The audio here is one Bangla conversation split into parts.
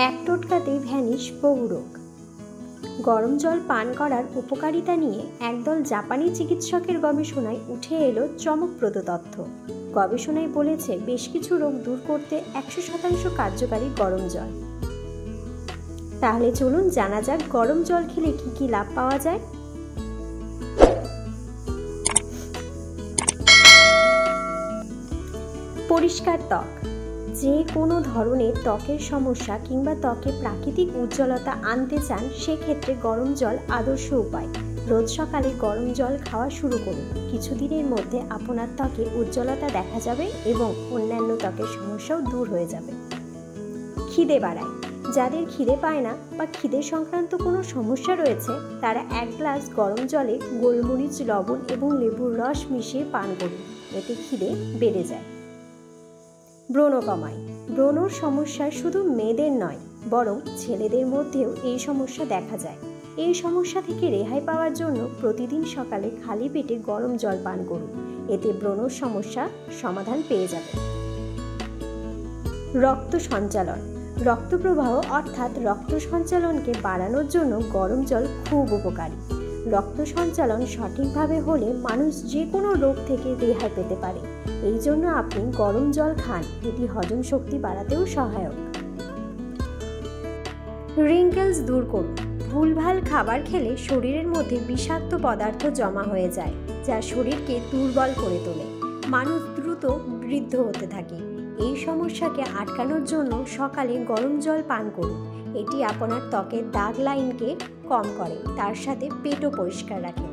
এক টোটকাতেই ভ্যানিশ বহু রোগ। গরম জল পান করার উপকারিতা নিয়ে একদল জাপানি চিকিৎসকের গবেষণায় উঠে এলো চমকপ্রদ তথ্য। গবেষণায় বলেছে বেশ কিছু রোগ দূর করতে 100% কার্যকারী গরম জল। তাহলে চলুন জানা যাক গরম জল খেলে কি কি লাভ পাওয়া যায়। পরিষ্কার ত্বক। যে কোনো ধরনের ত্বকের সমস্যা কিংবা ত্বকে প্রাকৃতিক উজ্জ্বলতা আনতে চান, সেক্ষেত্রে গরম জল আদর্শ উপায়। রোজ সকালে গরম জল খাওয়া শুরু করুন। কিছুদিনের মধ্যে আপনার ত্বকে উজ্জ্বলতা দেখা যাবে এবং অন্যান্য ত্বকের সমস্যাও দূর হয়ে যাবে। খিদে বাড়ায়। যাদের খিদে পায় না বা খিদে সংক্রান্ত কোনো সমস্যা রয়েছে, তারা 1 গ্লাস গরম জলে গোলমরিচ, লবণ এবং লেবুর রস মিশিয়ে পান করুন। এতে খিদে বেড়ে যায়। ব্রণ কমায়। ব্রণর সমস্যা শুধু মেয়েদের নয়, বরং ছেলেদের মধ্যেও এই সমস্যা দেখা যায়। এই সমস্যা থেকে রেহাই পাওয়ার জন্য প্রতিদিন সকালে খালি পেটে গরম জল পান করুন। এতে ব্রণর সমস্যা সমাধান পেয়ে যাবে। রক্ত সঞ্চালন। রক্ত প্রবাহ অর্থাৎ রক্ত সঞ্চালনকে বাড়ানোর জন্য গরম জল খুব উপকারী। রক্ত সঞ্চালন সঠিকভাবে হলে মানুষ যে কোনো রোগ থেকে রেহাই পেতে পারে। এই জন্য আপনি গরম জল খান, এটি হজম শক্তি বাড়াতেও সহায়ক। রিঙ্কেলস দূর করুন। ভুলভাল খাবার খেলে শরীরের মধ্যে বিষাক্ত পদার্থ জমা হয়ে যায়, যা শরীরকে দুর্বল করে তোলে। মানুষ দ্রুত বৃদ্ধ হতে থাকে। এই সমস্যাকে আটকানোর জন্য সকালে গরম জল পান করুন। এটি আপনার ত্বকের দাগ লাইনকে কম করে, তার সাথে পেটও পরিষ্কার রাখে।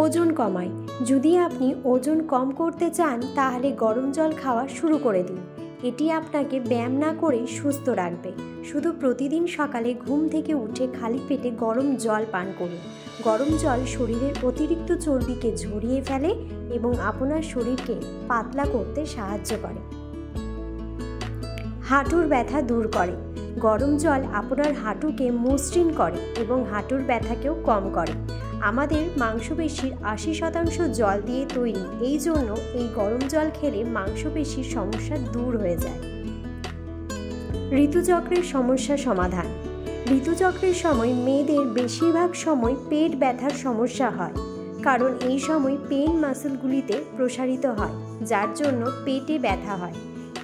ওজন কমায়। যদি আপনি ওজন কম করতে চান, তাহলে গরম জল খাওয়া শুরু করে দিন। এটি আপনাকে ব্যায়াম না করে সুস্থ রাখবে। শুধু প্রতিদিন সকালে ঘুম থেকে উঠে খালি পেটে গরম জল পান করুন। গরম জল শরীরের অতিরিক্ত চর্বিকে ঝরিয়ে ফেলে এবং আপনার শরীরকে পাতলা করতে সাহায্য করে। হাঁটুর ব্যথা দূর করে। গরম জল আপনার হাঁটুকে মসৃণ করে এবং হাঁটুর ব্যথাকেও কম করে। আমাদের মাংসপেশির 80% জল দিয়ে তৈরি, এই জন্য এই গরম জল খেলে মাংসপেশির সমস্যা দূর হয়ে যায়। ঋতুচক্রের সমস্যা সমাধান। ঋতুচক্রের সময় মেয়েদের বেশিরভাগ সময় পেট ব্যথার সমস্যা হয়, কারণ এই সময় পেন মাসলগুলিতে প্রসারিত হয়, যার জন্য পেটে ব্যথা হয়।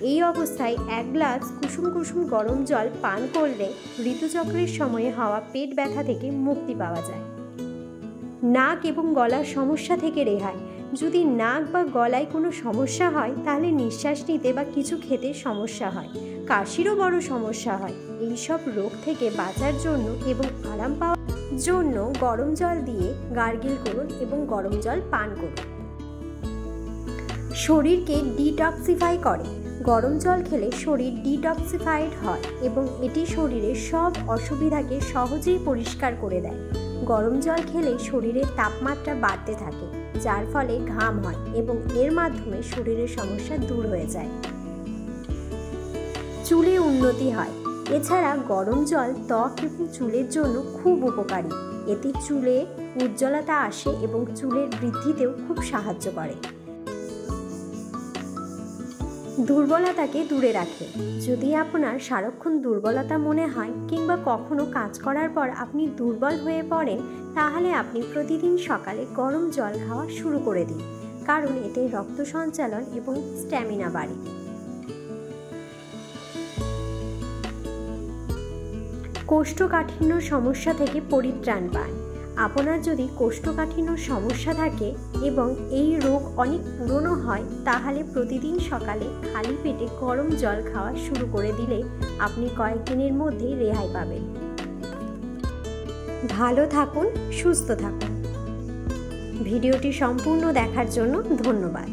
এই অবস্থায় 1 গ্লাস কুসুম কুসুম গরম জল পান করলে ঋতুচক্রের সময়ে হওয়া পেট ব্যথা থেকে মুক্তি পাওয়া যায়। নাক এবং গলার সমস্যা থেকে রেহাই। যদি নাক বা গলায় কোনো সমস্যা হয়, তাহলে নিঃশ্বাস নিতে বা কিছু খেতে সমস্যা হয়, কাশিরও বড় সমস্যা হয়। এই সব রোগ থেকে বাঁচার জন্য এবং আরাম পাওয়ার জন্য গরম জল দিয়ে গার্গিল করুন এবং গরম জল পান করুন। শরীরকে ডিটক্সিফাই করে। গরম জল খেলে শরীর ডিটক্সিফাইড হয় এবং এটি শরীরের সব অসুবিধাকে সহজেই পরিষ্কার করে দেয়। গরম জল খেলে শরীরের তাপমাত্রা বাড়তে থাকে, যার ফলে ঘাম হয় এবং এর মাধ্যমে শরীরের সমস্যা দূর হয়ে যায়। চুলে উন্নতি হয়। এছাড়া গরম জল ত্বক এবং চুলের জন্য খুব উপকারী। এতে চুলে উজ্জ্বলতা আসে এবং চুলের বৃদ্ধিতেও খুব সাহায্য করে। দুর্বলতাকে দূরে রাখে। যদি আপনার সারাক্ষণ দুর্বলতা মনে হয় কিংবা কখনো কাজ করার পর আপনি দুর্বল হয়ে পড়েন, তাহলে আপনি প্রতিদিন সকালে গরম জল খাওয়া শুরু করে দিন, কারণ এতে রক্ত সঞ্চালন এবং স্ট্যামিনা বাড়ে। কোষ্ঠকাঠিন্য সমস্যা থেকে পরিত্রাণ পান। আপনার যদি কোষ্ঠকাঠিন্য সমস্যা থাকে এবং এই রোগ অনেক পুরনো হয়, তাহলে প্রতিদিন সকালে খালি পেটে গরম জল খাওয়া শুরু করে দিলে আপনি কয়েকদিনের মধ্যেই রেহাই পাবেন। ভালো থাকুন, সুস্থ থাকুন। ভিডিওটি সম্পূর্ণ দেখার জন্য ধন্যবাদ।